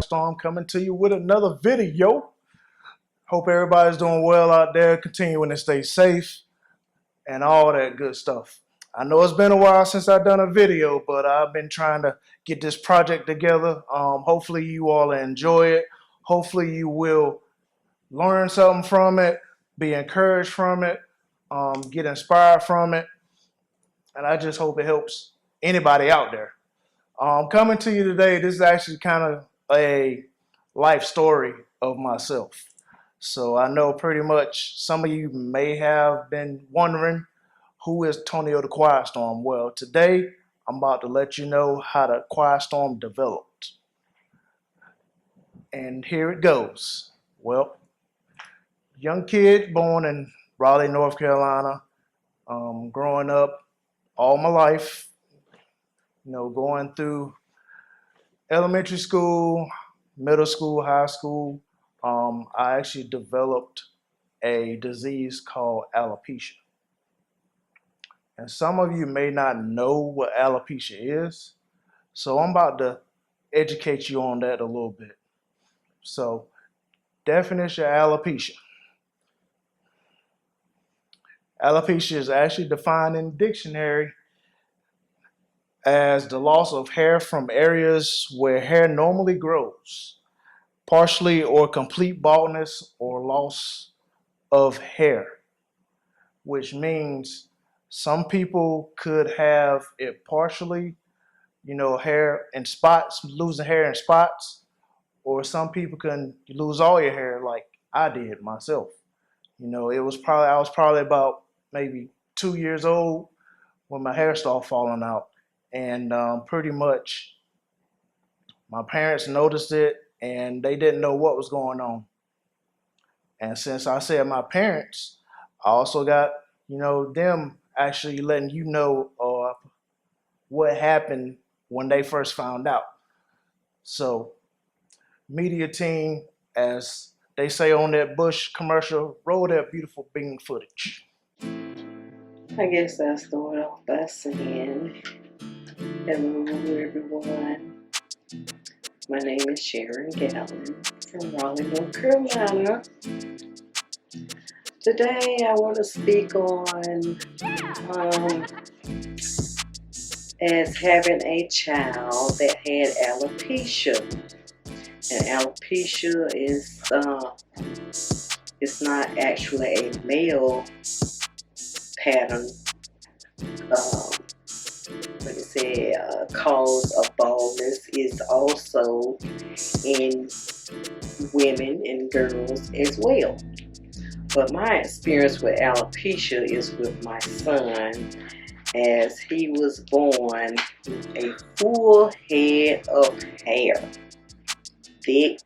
TonioDaQuietStorm coming to you with another video. Hope everybody's doing well out there, continuing to stay safe and all that good stuff. I know it's been a while since I've done a video, but I've been trying to get this project together. Hopefully you all enjoy it. Hopefully you will learn something from it, be encouraged from it, get inspired from it. And I just hope it helps anybody out there. Coming to you today, this is actually kind of a life story of myself. So I know pretty much some of you may have been wondering, who is TonioDaQuietStorm? Well, today I'm about to let you know how the QuietStorm developed. And here it goes. Well, young kid born in Raleigh, North Carolina, growing up all my life, going through elementary school, middle school, high school, I actually developed a disease called alopecia. And some of you may not know what alopecia is, so I'm about to educate you on that a little bit. So, definition of alopecia. Alopecia is actually defined in the dictionary as the loss of hair from areas where hair normally grows, partially or complete baldness or loss of hair, which means some people could have it partially, hair in spots, losing hair in spots, or some people can lose all your hair like I did myself. I was probably about maybe 2 years old when my hair started falling out. And pretty much my parents noticed it and they didn't know what was going on. And since I said my parents, I also got, them actually letting you know what happened when they first found out. So media team, as they say on that Bush commercial, roll that beautiful bean footage. I guess I'll start off by saying, hello everyone. My name is Sharon Gallen from Raleigh, North Carolina. Today I want to speak on as having a child that had alopecia. And alopecia is it's not actually a male pattern. Cause of baldness is also in women and girls as well. But my experience with alopecia is with my son, as he was born with a full head of hair. Thick,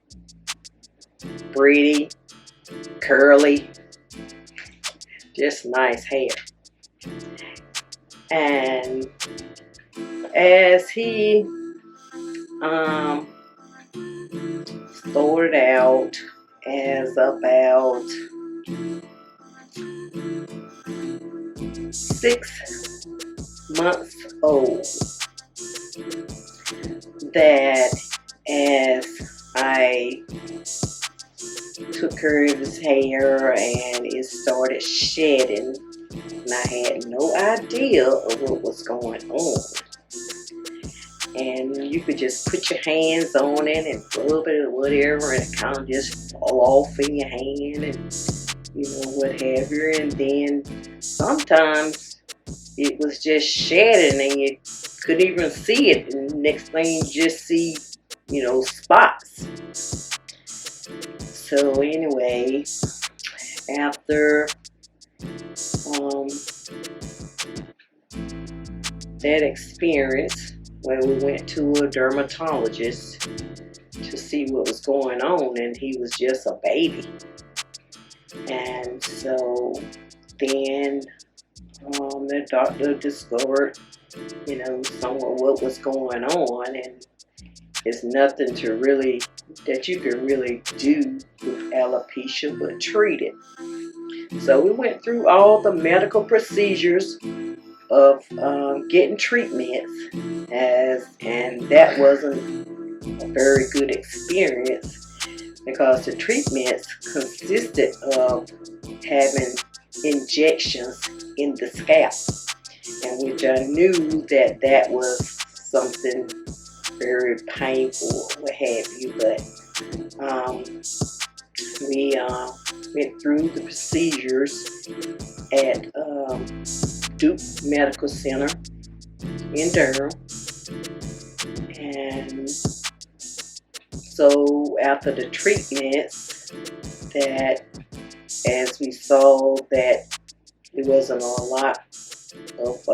pretty, curly, just nice hair. And as he started out as about 6 months old, that as I took care of his hair and it started shedding, and I had no idea of what was going on. And you could just put your hands on it and rub it or whatever, and it kind of just fall off in your hand and what have you. And then sometimes it was just shedding and you couldn't even see it, and next thing you just see spots. So anyway, after that experience, when we went to a dermatologist to see what was going on, and he was just a baby. And so then the doctor discovered, somewhat what was going on, and it's nothing that you can really do with alopecia but treat it. So we went through all the medical procedures of getting treatments, and that wasn't a very good experience because the treatments consisted of having injections in the scalp, and which I knew that was something very painful, what have you, but we went through the procedures at Duke Medical Center in Durham, and so after the treatments, that as we saw that there wasn't a lot of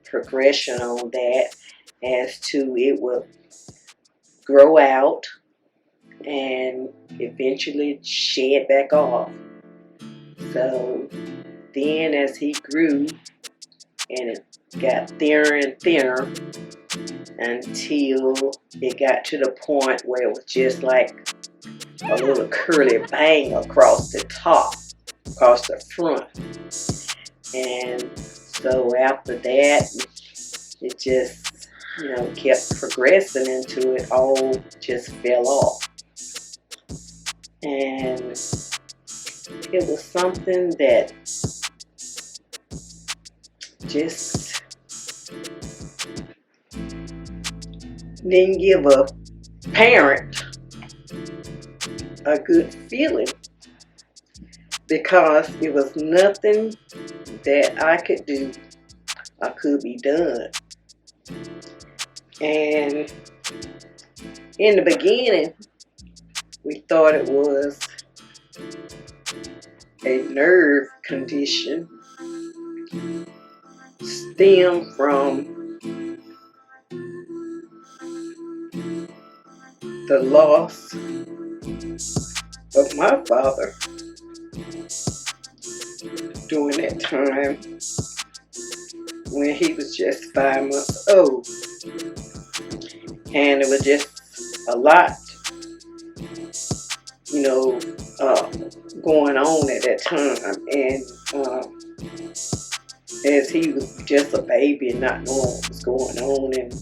progression on that, as to it would grow out and eventually shed back off. So then as he grew, and it got thinner and thinner until it got to the point where it was just like a little curly bang across the top, across the front. And so after that, it just, kept progressing until it all just fell off. And it was something that just didn't give a parent a good feeling, because it was nothing that I could do or could be done. And in the beginning, we thought it was a nerve condition stemmed from the loss of my father during that time when he was just 5 months old. And it was just a lot, going on at that time. And as he was just a baby and not knowing what was going on, and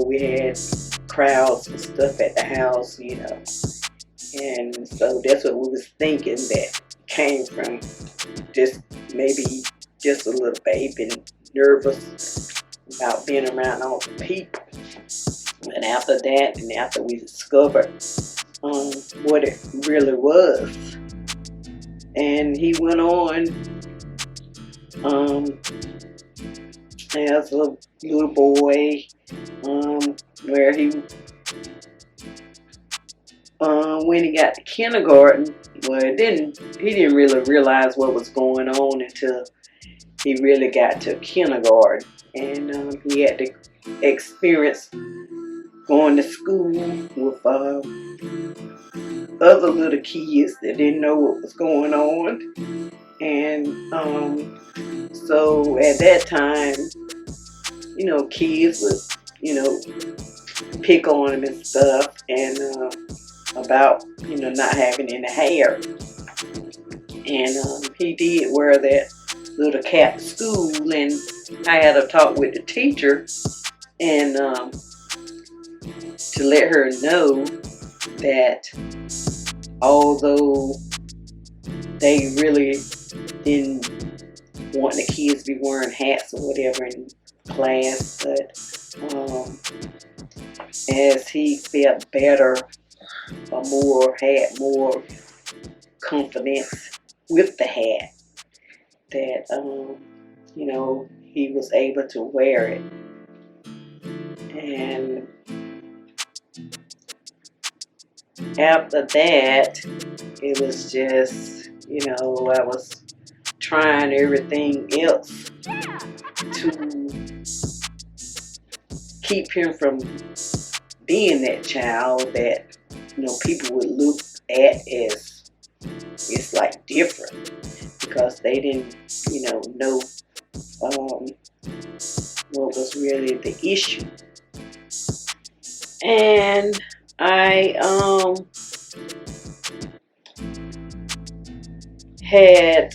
we had crowds and stuff at the house, and so that's what we was thinking that came from, just maybe just a little baby nervous about being around all the people. And after that, and after we discovered what it really was, and he went on as a little boy, where he when he got to kindergarten, he didn't really realize what was going on until he really got to kindergarten, and he had to experience going to school with other little kids that didn't know what was going on. And so at that time, kids would, pick on him and stuff, and about, not having any hair. And he did wear that little cap to school, and I had a talk with the teacher, and to let her know that although they really didn't want the kids to be wearing hats or whatever in class, but as he felt better or had more confidence with the hat, that he was able to wear it. And after that, it was just, I was trying everything else to keep him from being that child that, people would look at as it's like different, because they didn't, know what was really the issue. And I had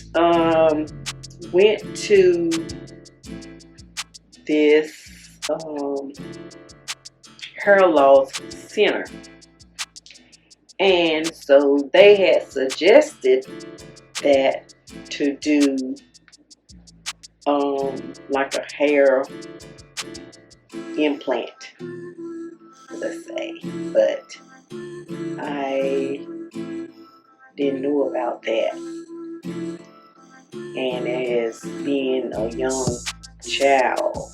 went to this hair loss center. And so they had suggested that to do like a hair implant, let's say, but I didn't know about that. And as being a young child,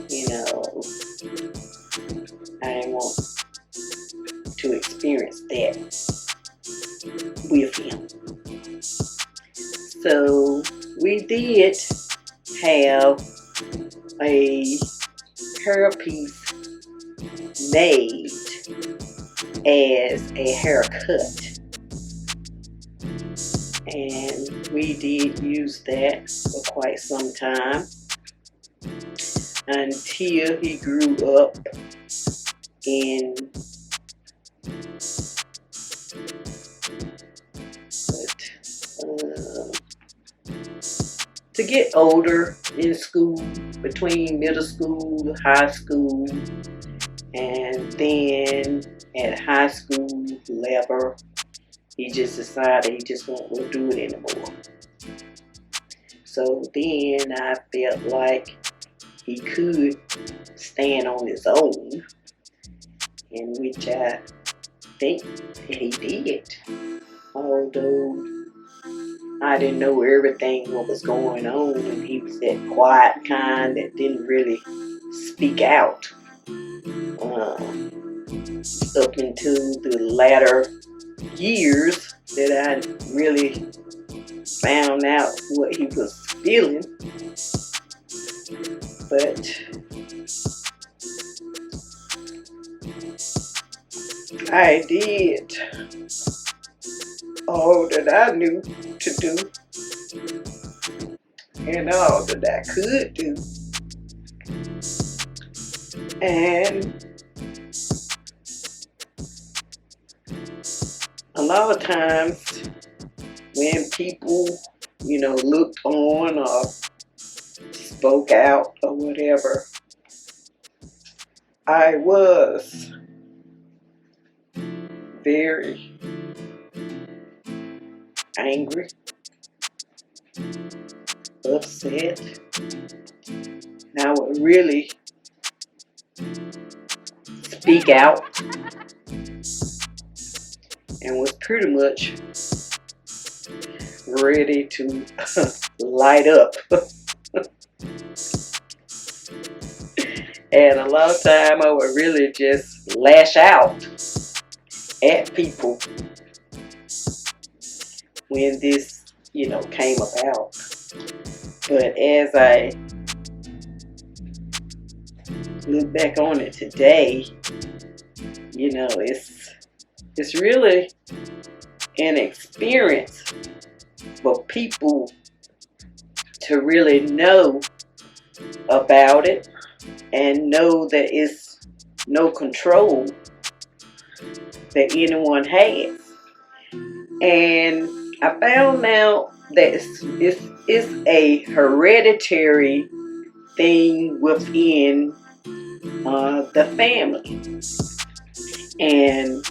you know, I didn't want to experience that with him. So we did have a hairpiece made as a haircut, and we did use that for quite some time until he grew up in to get older in school, between middle school, high school, and then at high school level, he just decided he just won't do it anymore. So then I felt like he could stand on his own, in which I think that he did. Although I didn't know everything what was going on, and he was that quiet kind that didn't really speak out up into the latter years that I really found out what he was feeling. But I did all that I knew to do and all that I could do. And a lot of times when people, you know, looked on or spoke out or whatever, I was very angry, upset, and I would really speak out and was pretty much ready to light up. And a lot of time I would really just lash out at people when this, you know, came about. But as I look back on it today, you know, it's really an experience for people to really know about it and know that it's no control that anyone has. And I found out that it's a hereditary thing within the family. And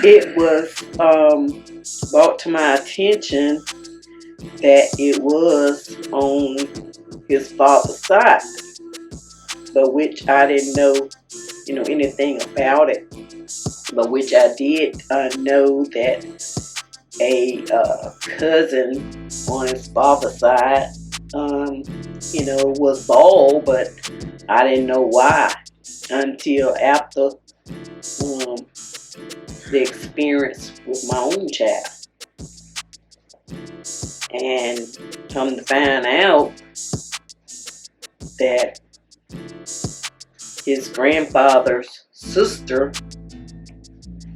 it was brought to my attention that it was on his father's side, but which I didn't know, you know, anything about it. But which I did know that a cousin on his father's side, you know, was bald, but I didn't know why until after the experience with my own child. And come to find out that his grandfather's sister,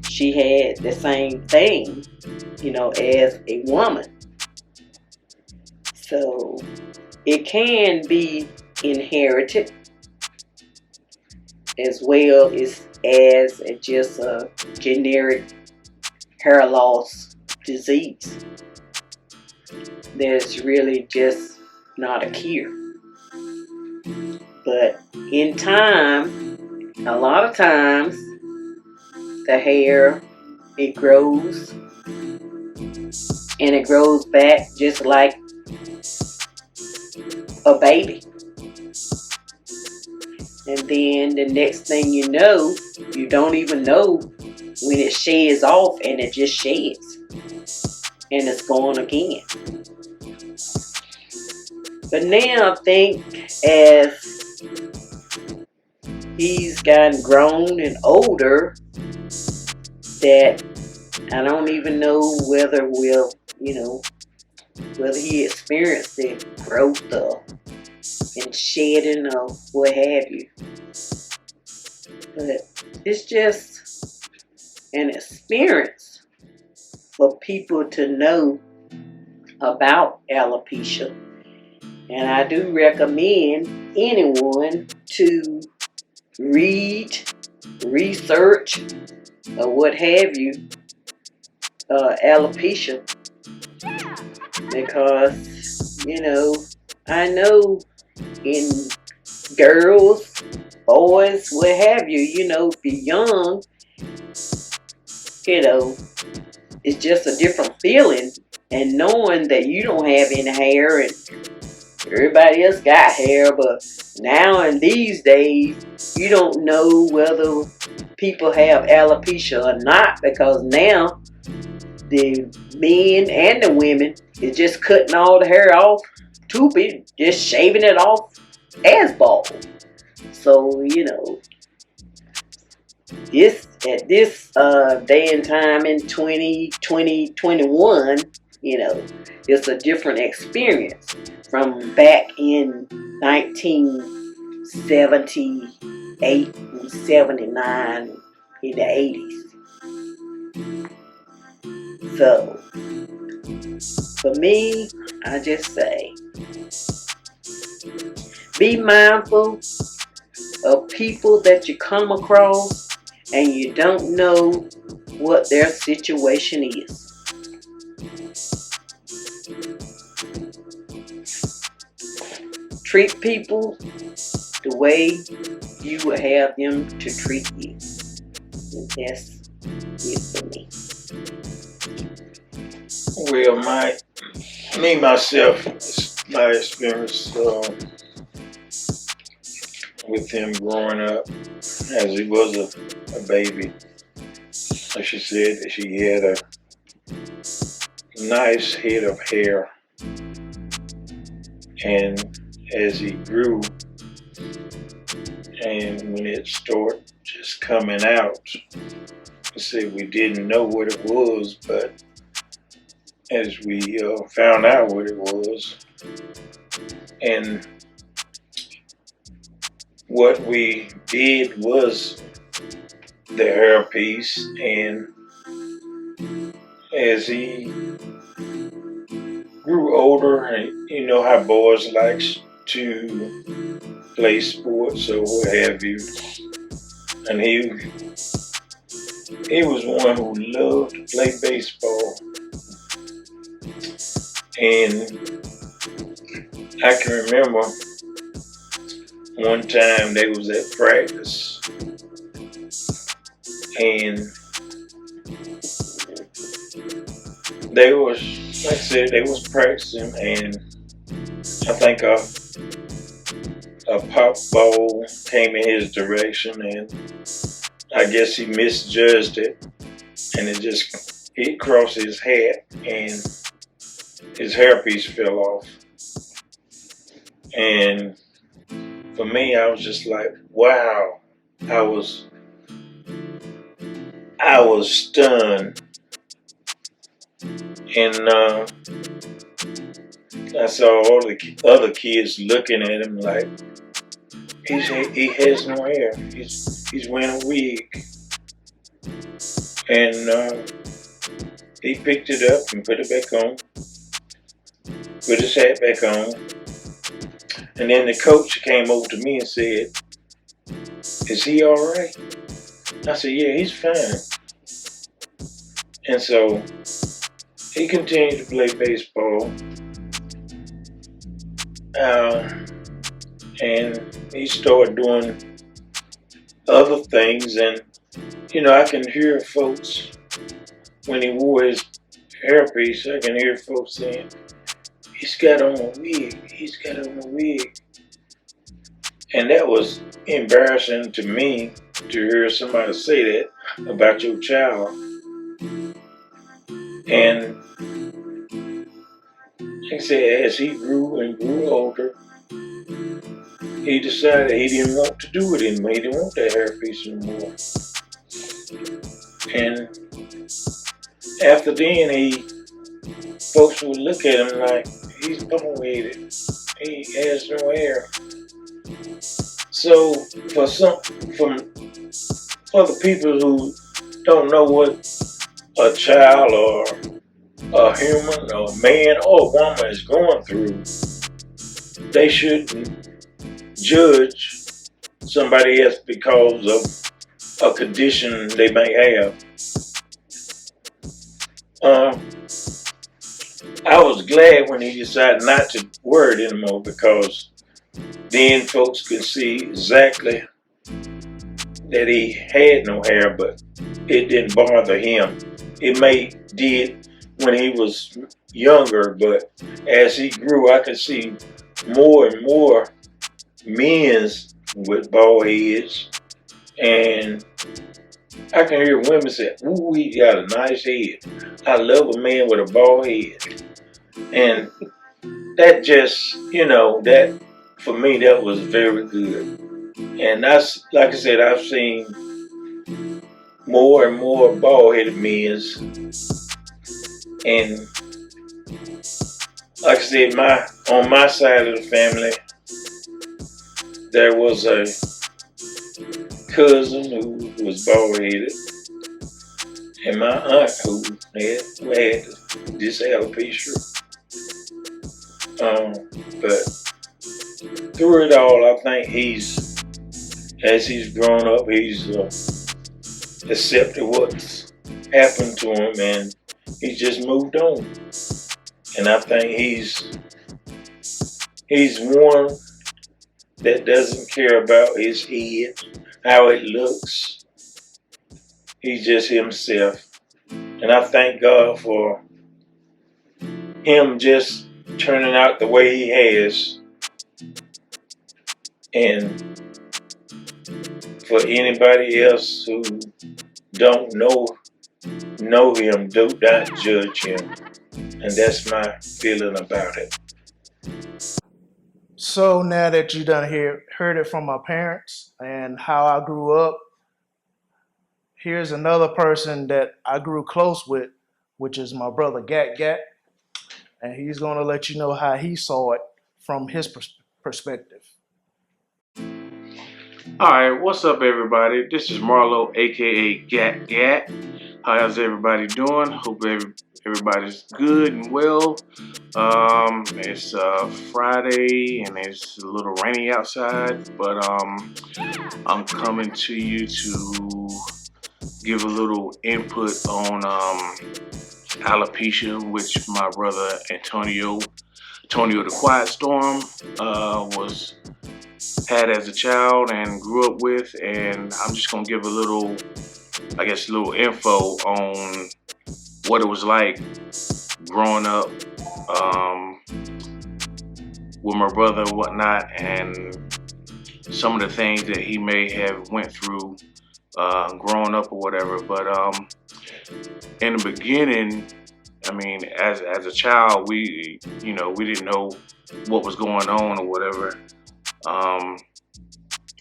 she had the same thing, you know, as a woman. So it can be inherited as well as just a generic hair loss disease. There's really just not a cure. But in time, a lot of times, the hair, it grows, and it grows back just like a baby. And then the next thing you know, you don't even know when it sheds off, and it just sheds. And it's gone again. But now I think as he's gotten grown and older, that I don't even know whether whether he experienced the growth and shedding or what have you. But it's just an experience for people to know about alopecia. And I do recommend anyone to read, research, or what have you, alopecia. Because, I know in girls, boys, what have you, if you're young, it's just a different feeling. And knowing that you don't have any hair and everybody else got hair, but now in these days, you don't know whether people have alopecia or not, because now the men and the women is just cutting all the hair off to be just shaving it off as bald. So, at this day and time in 2021, it's a different experience from back in 1978 and 79 in the 80s. So, for me, I just say, be mindful of people that you come across and you don't know what their situation is. Treat people the way you would have them to treat you. And that's it for me. Well, myself, my experience with him growing up as he was a baby. Like she said, that she had a nice head of hair, and as he grew, and when it started just coming out, I said we didn't know what it was, but as we found out what it was, and what we did was the hair piece, and as he grew older, and you know how boys like to play sports or what have you, and he was one who loved to play baseball. And I can remember one time they was at practice, and they was, like I said, they was practicing, and I think a pop ball came in his direction, and I guess he misjudged it, and it just hit across his hat, and his hairpiece fell off. And for me, I was just like, wow. I was stunned. And I saw all the other kids looking at him like, he has no hair. He's wearing a wig. And he picked it up and put it back on. Put his hat back on. And then the coach came over to me and said, is he all right? I said, yeah, he's fine. And so he continued to play baseball. and he started doing other things. And you know, I can hear folks when he wore his hairpiece. I can hear folks saying, "He's got on a wig. He's got on a wig," and that was embarrassing to me to hear somebody say that about your child. And like I said, as he grew and grew older, he decided he didn't want to do it anymore. He didn't want that hairpiece anymore. And after then, folks would look at him like, he's bald-headed. He has no hair. So for the people who don't know what a child or a human or a man or a woman is going through, they shouldn't judge somebody else because of a condition they may have. I was glad when he decided not to wear it anymore, because then folks could see exactly that he had no hair, but it didn't bother him. It did when he was younger, but as he grew, I could see more and more men with bald heads, and I can hear women say, "Ooh, he got a nice head. I love a man with a bald head." And that just, that for me, that was very good. And that's, like I said, I've seen more and more bald-headed men. And like I said, on my side of the family, there was a cousin who was bald-headed, and my aunt who had this alopecia. But through it all, I think as he's grown up, he's accepted what's happened to him, and he's just moved on. And I think he's one that doesn't care about his head, how it looks. He's just himself. And I thank God for him just turning out the way he has. And for anybody else who don't know him, do not judge him. And that's my feeling about it. So now that you done heard it from my parents and how I grew up, here's another person that I grew close with, which is my brother Gat, and he's gonna let you know how he saw it from his perspective. Alright, what's up everybody? This is Marlo, aka Gat. How's everybody doing? Hope everybody's good and well. It's Friday and it's a little rainy outside, but I'm coming to you to give a little input on alopecia, which my brother TonioDaQuietStorm had as a child and grew up with, and I'm just gonna give a little info on what it was like growing up with my brother and whatnot, and some of the things that he may have went through growing up or whatever. But in the beginning, I mean, as a child, we didn't know what was going on or whatever.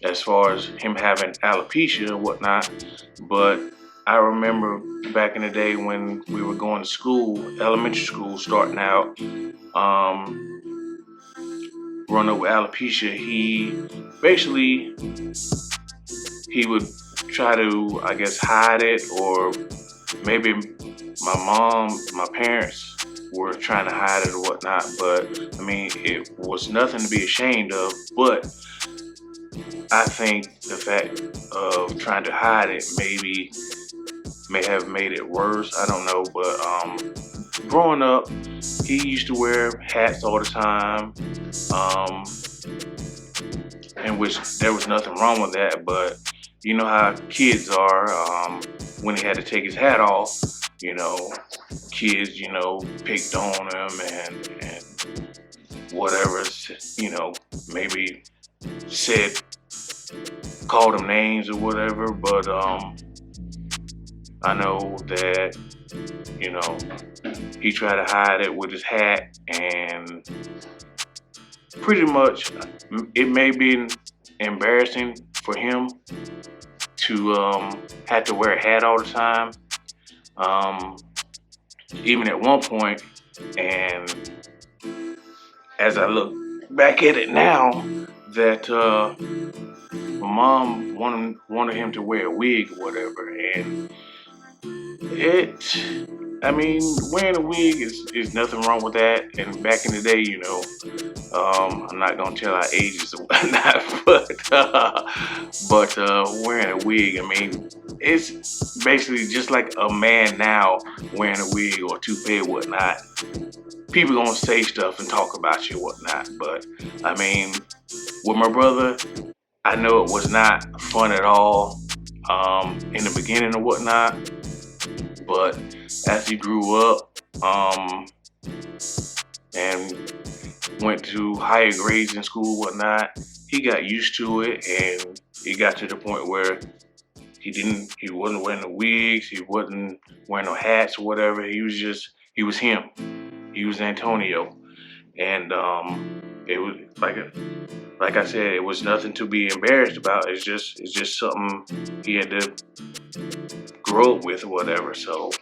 As far as him having alopecia and whatnot, but I remember back in the day when we were going to school, elementary school, starting out, growing up with alopecia, he would try to, I guess, hide it, or maybe my parents were trying to hide it or whatnot, but I mean, it was nothing to be ashamed of. But I think the fact of trying to hide it may have made it worse. I don't know, but growing up, he used to wear hats all the time. in which there was nothing wrong with that. But you know how kids are. When he had to take his hat off, you know, kids, you know, picked on him and whatever, you know, maybe said, called him names or whatever. But I know that, you know, he tried to hide it with his hat, and pretty much it may be embarrassing for him to have to wear a hat all the time. Even at one point, and as I look back at it now, that my mom wanted him to wear a wig or whatever, and I mean, wearing a wig is nothing wrong with that. And back in the day, you know, I'm not gonna tell our ages or whatnot, but wearing a wig, I mean, it's basically just like a man now wearing a wig or toupee or whatnot. People gonna say stuff and talk about you and whatnot, but I mean, with my brother, I know it was not fun at all in the beginning or whatnot, but as he grew up and went to higher grades in school and whatnot, he got used to it, and it got to the point where he wasn't wearing the wigs, he wasn't wearing no hats or whatever. He was him. He was Antonio, and it was like I said, it was nothing to be embarrassed about. It's just something he had to grow up with or whatever. So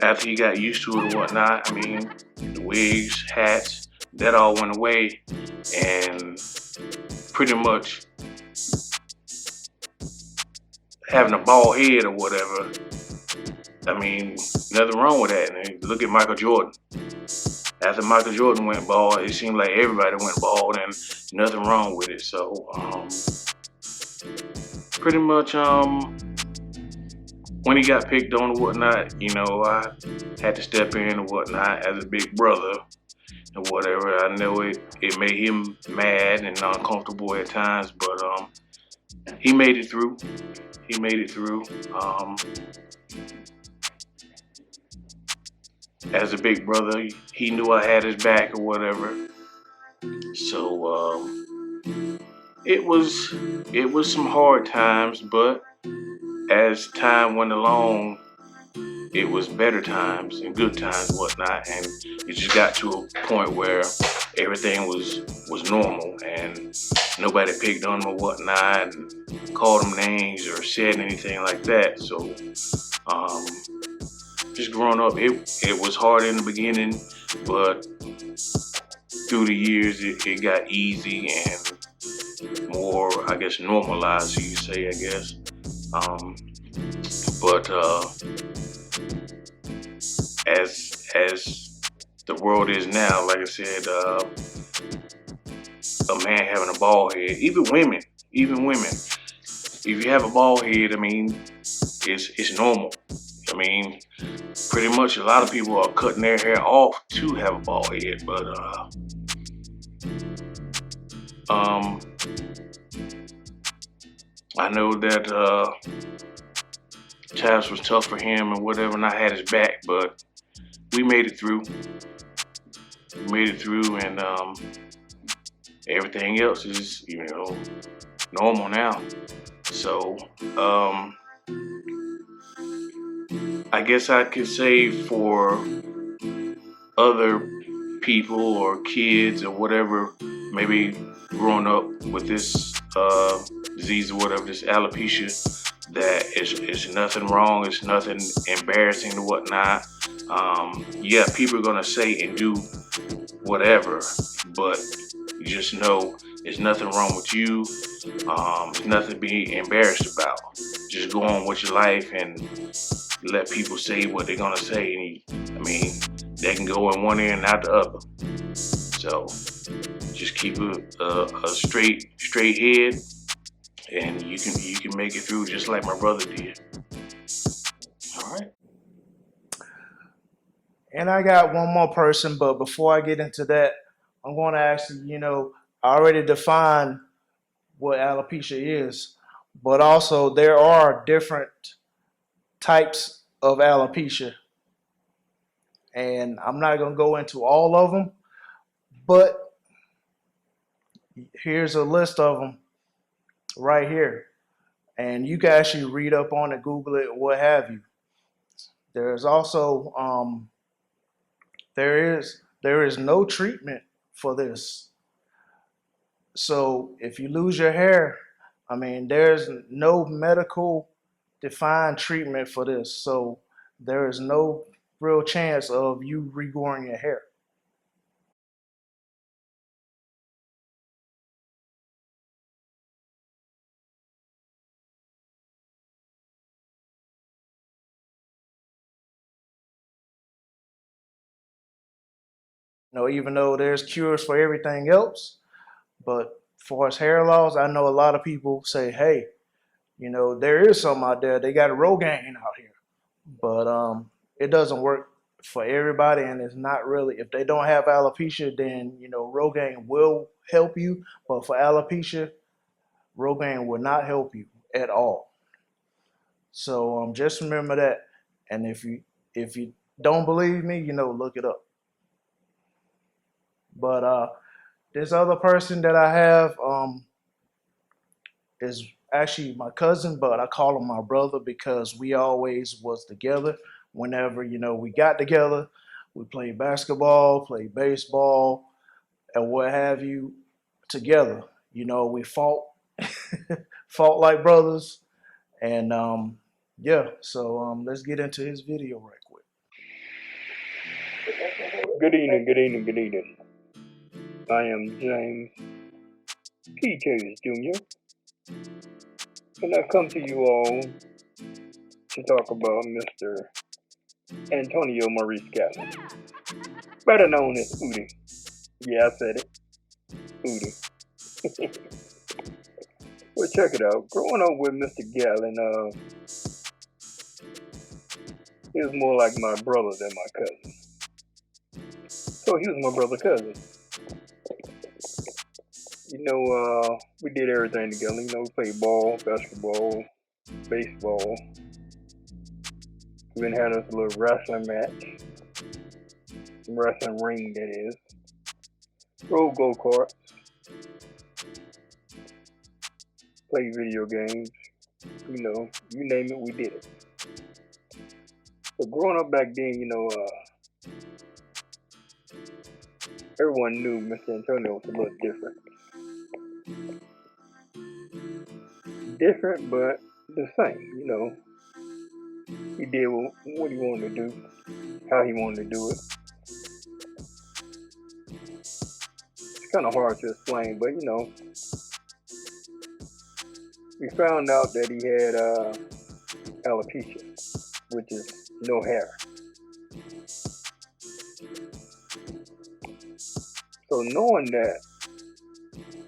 after he got used to it or whatnot, I mean, the wigs, hats, that all went away, and pretty much having a bald head or whatever, I mean, nothing wrong with that. And look at Michael Jordan. After Michael Jordan went bald, it seemed like everybody went bald, and nothing wrong with it. So pretty much when he got picked on or whatnot, you know, I had to step in or whatnot as a big brother and whatever. I know it made him mad and uncomfortable at times, but he made it through. He made it through. As a big brother, he knew I had his back or whatever. So it was some hard times, but as time went along, it was better times and good times and whatnot, and it just got to a point where everything was normal and nobody picked on him or whatnot and called him names or said anything like that. So just growing up, it was hard in the beginning, but through the years it got easy and more, I guess, normalized, you say, I guess. But as the world is now, like I said, a man having a bald head, even women, if you have a bald head, I mean, it's normal. I mean, pretty much a lot of people are cutting their hair off to have a bald head, but I know that times was tough for him and whatever, and I had his back, but we made it through. We made it through, and everything else is, you know, normal now. So I guess I could say for other people or kids or whatever, maybe growing up with this disease or whatever, this alopecia, that it's nothing wrong, it's nothing embarrassing or whatnot. Yeah, people are gonna say and do whatever, but you just know there's nothing wrong with you. There's nothing to be embarrassed about. Just go on with your life and let people say what they're gonna say. And I mean, they can go in one ear and out the other. So just keep a straight head, and you can make it through just like my brother did. All right. And I got one more person, but before I get into that, I'm going to ask you, you know, I already defined what alopecia is, but also there are different types of alopecia, and I'm not going to go into all of them, but here's a list of them right here, and you can actually read up on it, Google it, what have you. There's also there is no treatment for this. So if you lose your hair, I mean, there's no medical defined treatment for this. So there is no real chance of you regrowing your hair. You know, even though there's cures for everything else, but for as hair loss, I know a lot of people say, hey, you know, there is some out there. They got a Rogaine out here, but it doesn't work for everybody, and it's not really. If they don't have alopecia, then you know Rogaine will help you, but for alopecia, Rogaine will not help you at all. So just remember that, and if you don't believe me, you know, look it up. But this other person that I have is actually my cousin, but I call him my brother because we always was together. Whenever you know we got together, we played basketball, played baseball, and what have you together. You know, we fought, fought like brothers, and yeah. So let's get into his video right quick. Good evening, good evening, good evening. I am James P. Chase Jr. and I come to you all to talk about Mr. Antonio Maurice Gatlin, better known as Udi. Yeah, I said it, Udi. Well, check it out. Growing up with Mr. Gatlin, he was more like my brother than my cousin. So he was my brother cousin. You know, we did everything together. You know, we played ball, basketball, baseball. We even had us a little wrestling match. Wrestling ring, that is. Rode go-karts. Played video games. You know, you name it, we did it. But growing up back then, you know, everyone knew Mr. Antonio was a little different. Different, but the same, you know. He did what he wanted to do, how he wanted to do it. It's kind of hard to explain, but you know, we found out that he had alopecia, which is no hair. So knowing that,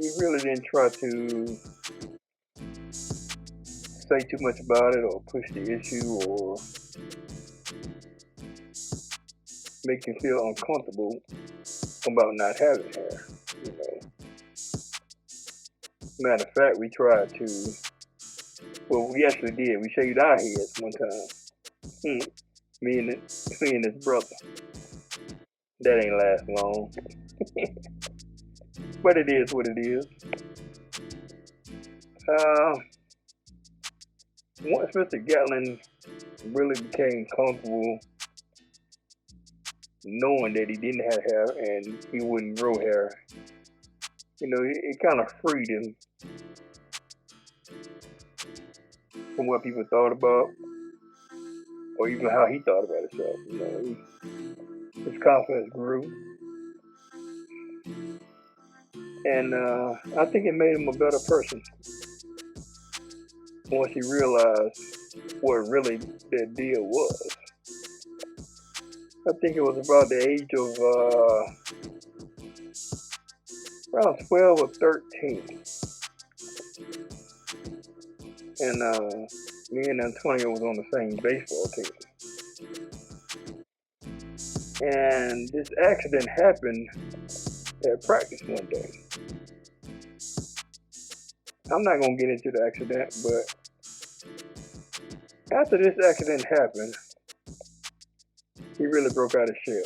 we really didn't try to say too much about it or push the issue or make him feel uncomfortable about not having hair, you know. Matter of fact, we tried to, well, we actually did. We shaved our heads one time. Me and his brother. That ain't last long. But it is what it is. Once Mr. Gatlin really became comfortable knowing that he didn't have hair and he wouldn't grow hair, you know, it kind of freed him from what people thought about or even how he thought about himself. You know, his confidence grew. And I think it made him a better person once he realized what really that deal was. I think it was about the age of around 12 or 13. And me and Antonio was on the same baseball team. And this accident happened at practice one day. I'm not gonna get into the accident, but after this accident happened, he really broke out of shell.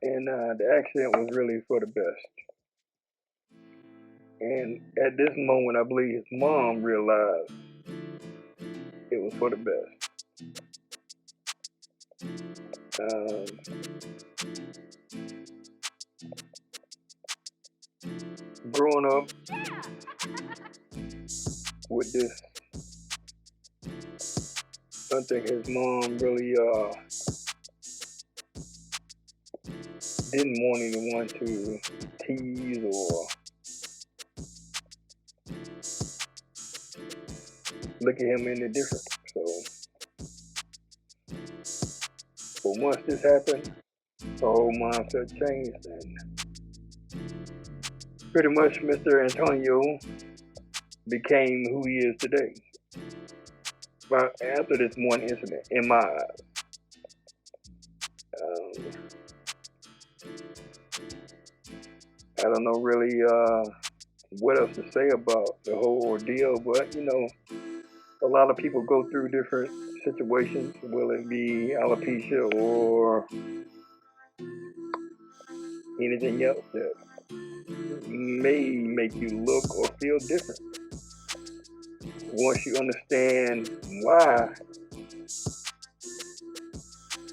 And the accident was really for the best. And at this moment, I believe his mom realized it was for the best. Growing up with this, I think his mom really didn't want anyone to tease or look at him any different. So, but once this happened, the whole mindset changed, and pretty much Mr. Antonio became who he is today. But after this one incident, in my eyes, I don't know really what else to say about the whole ordeal, but you know, a lot of people go through different situations, will it be alopecia or anything else that may make you look or feel different. Once you understand why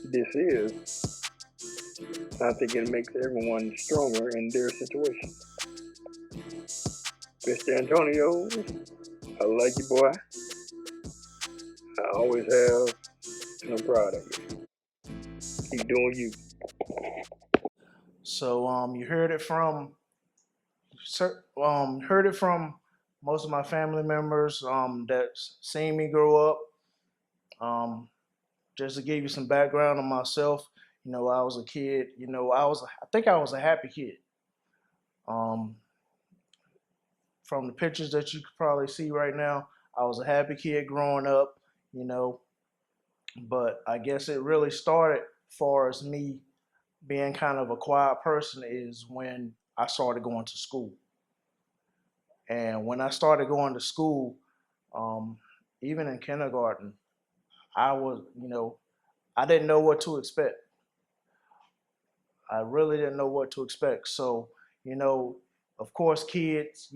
this is, I think it makes everyone stronger in their situation. Mr. Antonio, I like you, boy. I always have, and I'm proud of you. Keep doing you. So you heard it from most of my family members that seen me grow up. Um, just to give you some background on myself, I was a kid. I think I was a happy kid. Um, from the pictures that you could probably see right now, I was a happy kid growing up. You know, but I guess it really started far as me being kind of a quiet person is when I started going to school. And when I started going to school, um, even in kindergarten, I was, I didn't know what to expect. I really didn't know what to expect. So, you know, of course, kids,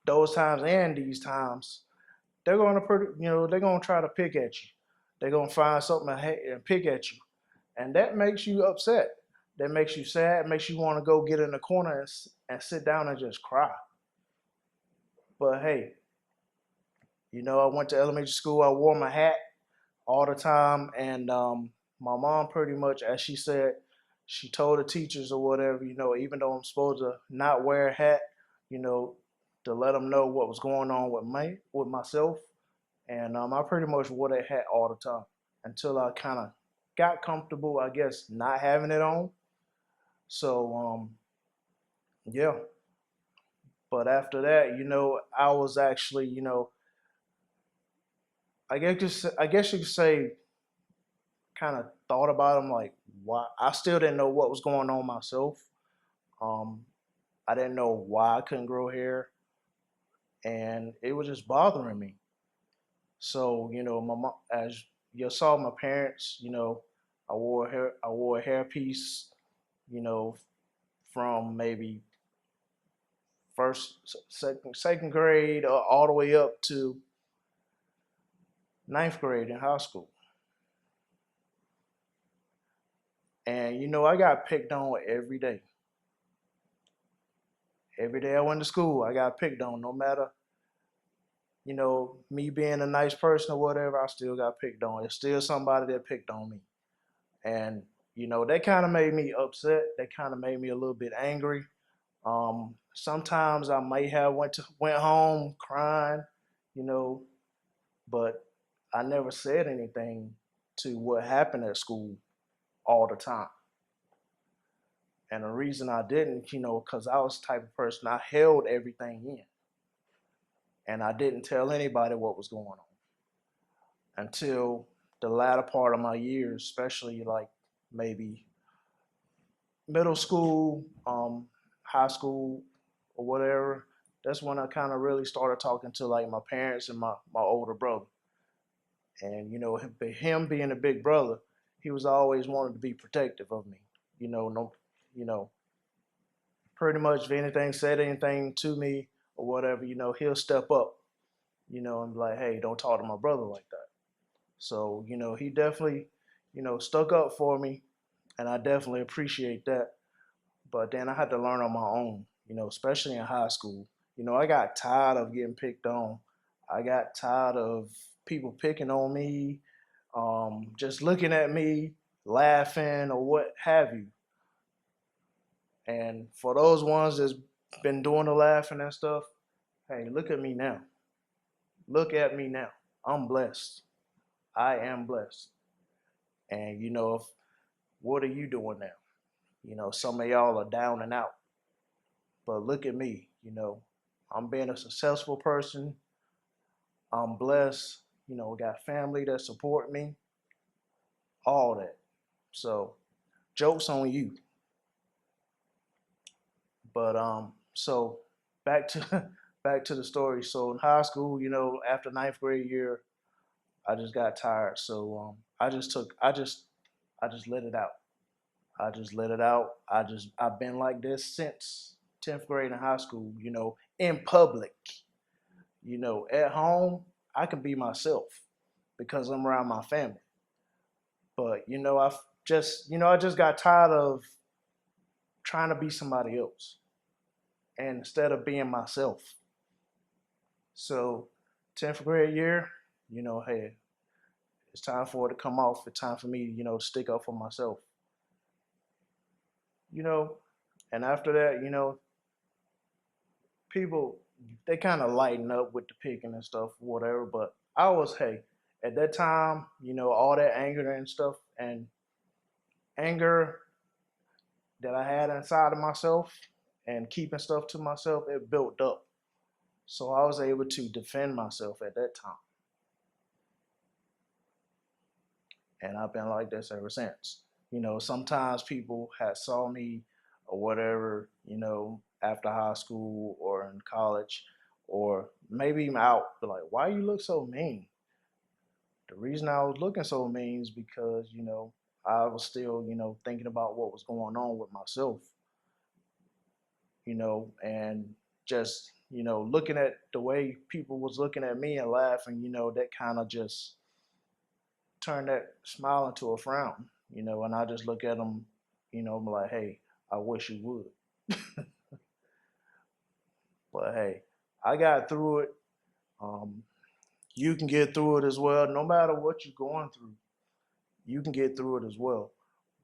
those times and these times, they're gonna try to pick at you. They're gonna find something and pick at you, and that makes you upset. That makes you sad. Makes you want to go get in the corner and sit down and just cry. But hey, I went to elementary school. I wore my hat all the time, and my mom pretty much, as she said, she told the teachers or whatever, even though I'm supposed to not wear a hat, you know, to let them know what was going on with myself, and I pretty much wore that hat all the time until I kind of got comfortable, I guess, not having it on. So yeah, but after that, I was actually, I guess you could say kind of thought about them like why I still didn't know what was going on myself. Um, I didn't know why I couldn't grow hair, and it was just bothering me. So my mom, as you saw, my parents, I wore a hair piece, you know, from maybe second grade all the way up to ninth grade in high school. And I got picked on every day. Every day I went to school, I got picked on. No matter, me being a nice person or whatever, I still got picked on. It's still somebody that picked on me. And, that kind of made me upset. That kind of made me a little bit angry. Sometimes I might have went home crying, you know, but I never said anything to what happened at school all the time. And the reason I didn't, because I was the type of person I held everything in. And I didn't tell anybody what was going on until the latter part of my years, especially like maybe middle school, high school or whatever, that's when I kind of really started talking to like my parents and my older brother. And him being a big brother, he was always wanted to be protective of me. No, you know, pretty much if anything said anything to me or whatever, he'll step up, and be like, hey, don't talk to my brother like that. So, he definitely, stuck up for me, and I definitely appreciate that. But then I had to learn on my own, especially in high school. I got tired of getting picked on. I got tired of people picking on me, just looking at me, laughing, or what have you. And for those ones that's been doing the laughing and stuff, hey, look at me now. Look at me now. I'm blessed. I am blessed. And if what are you doing now? Some of y'all are down and out. But look at me, I'm being a successful person. I'm blessed. Got family that support me. All that. So, joke's on you. But so back to back to the story. So in high school, after ninth grade year, I just got tired. So I just let it out. I just let it out. I've been like this since 10th grade in high school, in public. At home, I can be myself because I'm around my family. But, I just got tired of trying to be somebody else and instead of being myself. So 10th grade year, hey, it's time for it to come off. It's time for me, to stick up for myself. And after that, people, they kind of lighten up with the picking and stuff, whatever. But I was, hey, at that time, all that anger and stuff and anger that I had inside of myself and keeping stuff to myself, it built up. So I was able to defend myself at that time. And I've been like this ever since. Sometimes people had saw me or whatever, after high school or in college or maybe even out, but like, why you look so mean? The reason I was looking so mean is because, I was still, thinking about what was going on with myself, and just, looking at the way people was looking at me and laughing, that kind of just turned that smile into a frown, and I just look at them, I'm like, hey, I wish you would. But hey, I got through it. You can get through it as well. No matter what you're going through, you can get through it as well.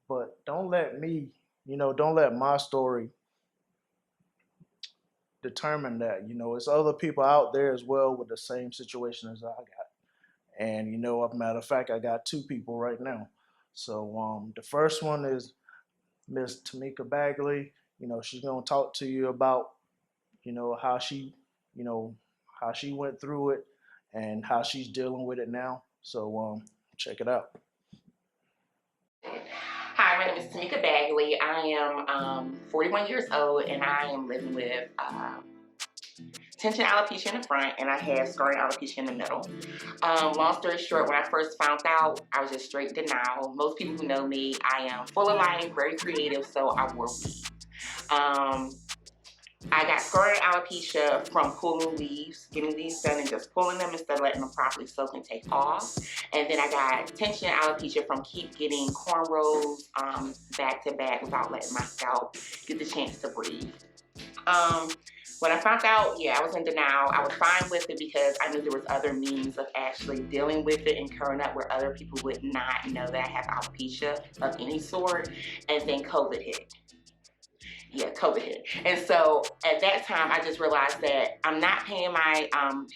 But don't let me, don't let my story determine that. It's other people out there as well with the same situation as I got. And as a matter of fact, I got two people right now. So the first one is Miss Tamika Bagley. She's gonna talk to you about, how she, how she went through it and how she's dealing with it now. So check it out. Hi, my name is Tamika Bagley. I am 41 years old and I am living with tension alopecia in the front and I have scarring alopecia in the middle. Long story short, when I first found out, I was just straight denial. Most people who know me, I am full of life, very creative, so I wore weave. I got scarring alopecia from pulling weaves, getting these done and just pulling them instead of letting them properly soak and take off. And then I got tension alopecia from keep getting cornrows back to back without letting my scalp get the chance to breathe. When I found out, I was in denial. I was fine with it because I knew there was other means of actually dealing with it and curling up where other people would not know that I have alopecia of any sort. And then COVID hit. COVID hit. And so at that time, I just realized that I'm not paying my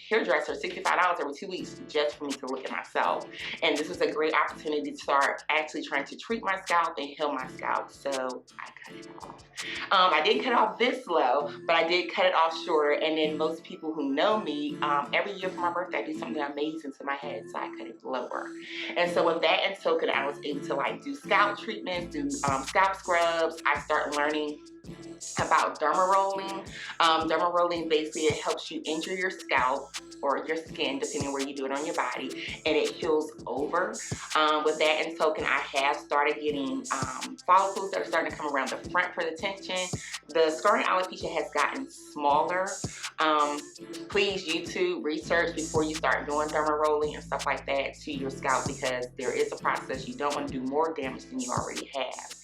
hairdresser $65 every 2 weeks just for me to look at myself. And this is a great opportunity to start actually trying to treat my scalp and heal my scalp. So I cut it off. I didn't cut it off this low, but I did cut it off shorter. And then most people who know me, every year for my birthday, I do something amazing to my head. So I cut it lower. And so with that in token, I was able to do scalp treatments, do scalp scrubs. I started learning about derma rolling. Derma rolling basically it helps you injure your scalp or your skin, depending where you do it on your body, and it heals over. With that in token, I have started getting follicles that are starting to come around the front for the tension. The scarring alopecia has gotten smaller. Please YouTube research before you start doing derma rolling and stuff like that to your scalp, because there is a process. You don't want to do more damage than you already have.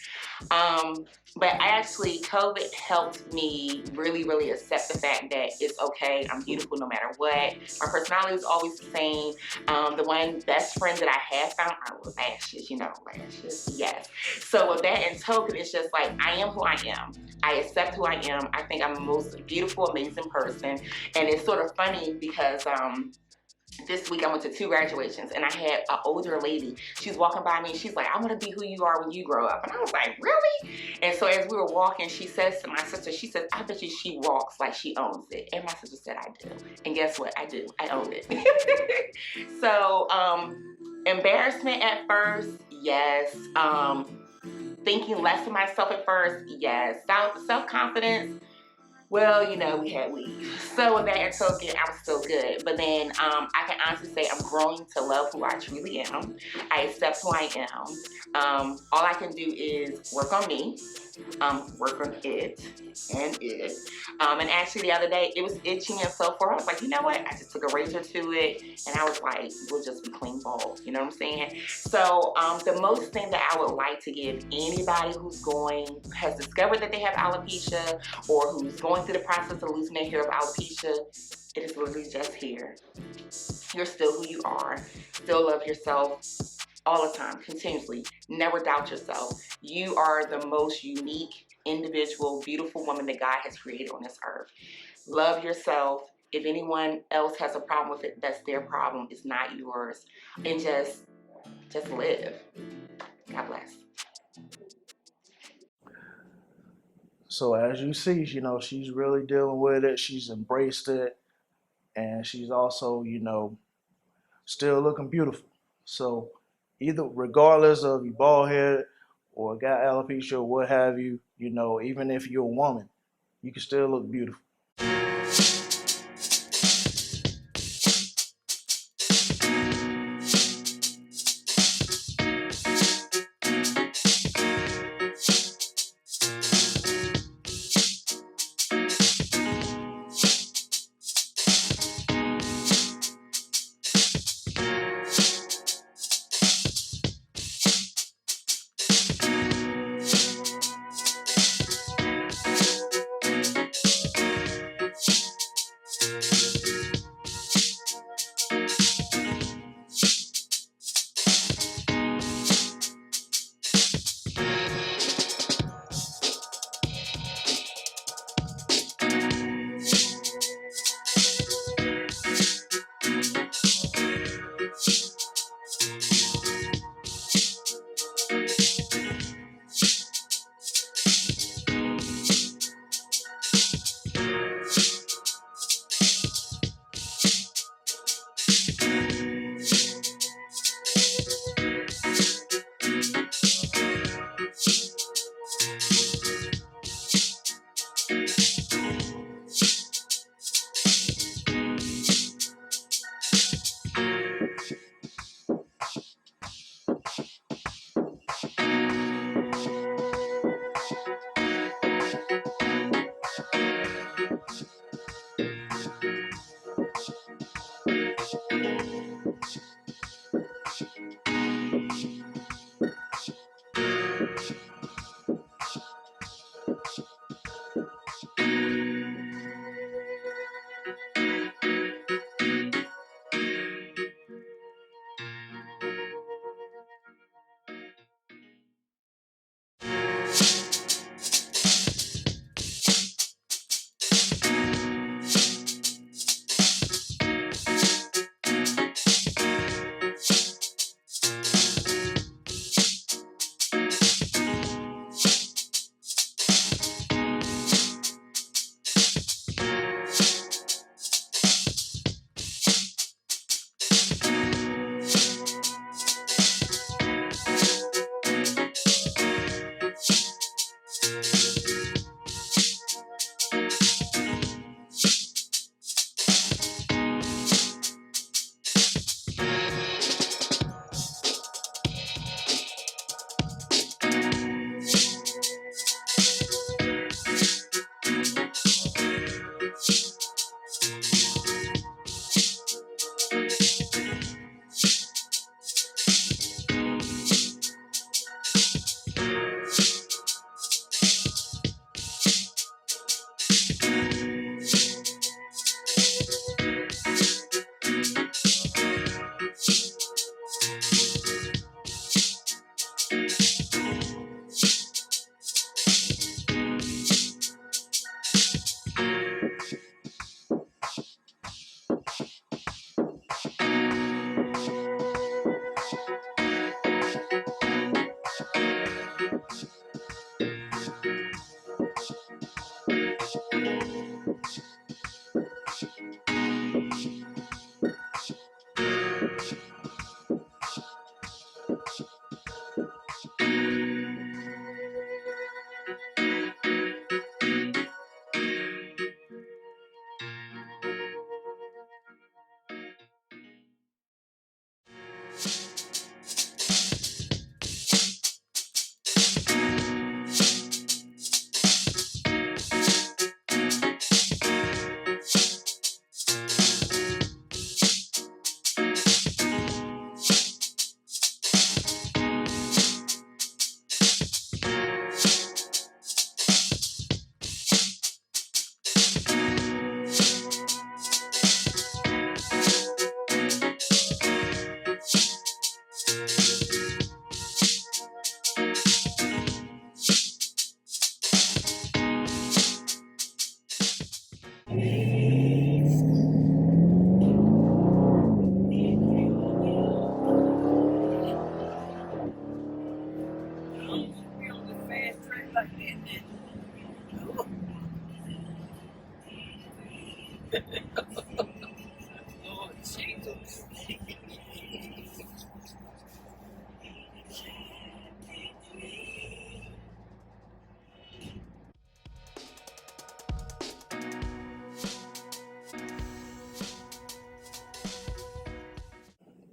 But actually, COVID helped me really, really accept the fact that it's okay. I'm beautiful no matter what. My personality is always the same. The one best friend that I have found are lashes, lashes, yes. So with that in token, it's just like, I am who I am. I accept who I am. I think I'm the most beautiful, amazing person. And it's sort of funny because this week I went to 2 graduations and I had an older lady. She was walking by me and she's like, I want to be who you are when you grow up. And I was like, really? And so as we were walking, she says to my sister, she says, I bet you she walks like she owns it. And my sister said, I do. And guess what? I do. I own it. So embarrassment at first, yes. Thinking less of myself at first, yes. Self-confidence, well, we had weed. So with that in token, I was still good. But then I can honestly say I'm growing to love who I truly am. I accept who I am. All I can do is work on me, work on it. And actually the other day, it was itching and so forth. I was like, you know what? I just took a razor to it and I was like, we'll just be clean balls. You know what I'm saying? So the most thing that I would like to give anybody has discovered that they have alopecia or who's going through the process of losing their hair of alopecia, it is literally just here. You're still who you are. Still love yourself all the time, continuously. Never doubt yourself. You are the most unique, individual, beautiful woman that God has created on this earth. Love yourself. If anyone else has a problem with it, that's their problem. It's not yours. And just live. God bless. So as you see, she's really dealing with it. She's embraced it. And she's also, still looking beautiful. So either regardless of you bald head or got alopecia or what have you, even if you're a woman, you can still look beautiful.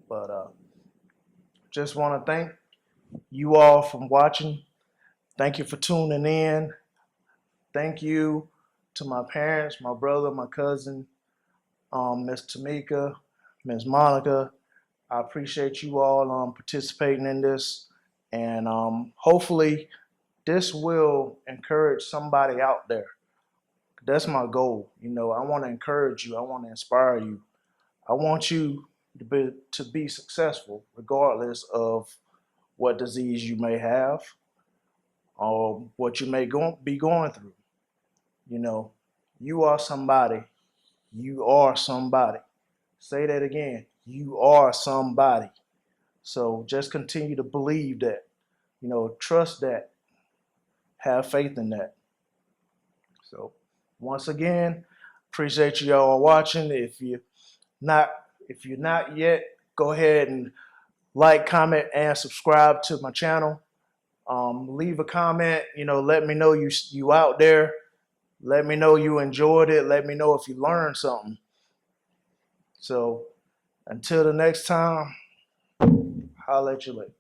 But just want to thank you all for watching. Thank you for tuning in. Thank you to my parents, my brother, my cousin, Miss Tamika, Miss Monica. I appreciate you all participating in this, and hopefully this will encourage somebody out there. That's my goal. You know, I want to encourage you. I want to inspire you. I want you to be successful regardless of what disease you may have or what you may be going through. You know, you are somebody. You are somebody. Say that again. You are somebody. So just continue to believe that. You know, trust that. Have faith in that. So once again, appreciate you all watching. If you're not yet, go ahead and like, comment, and subscribe to my channel. Leave a comment. You know, let me know you out there. Let me know you enjoyed it. Let me know if you learned something. So until the next time, holla at you later.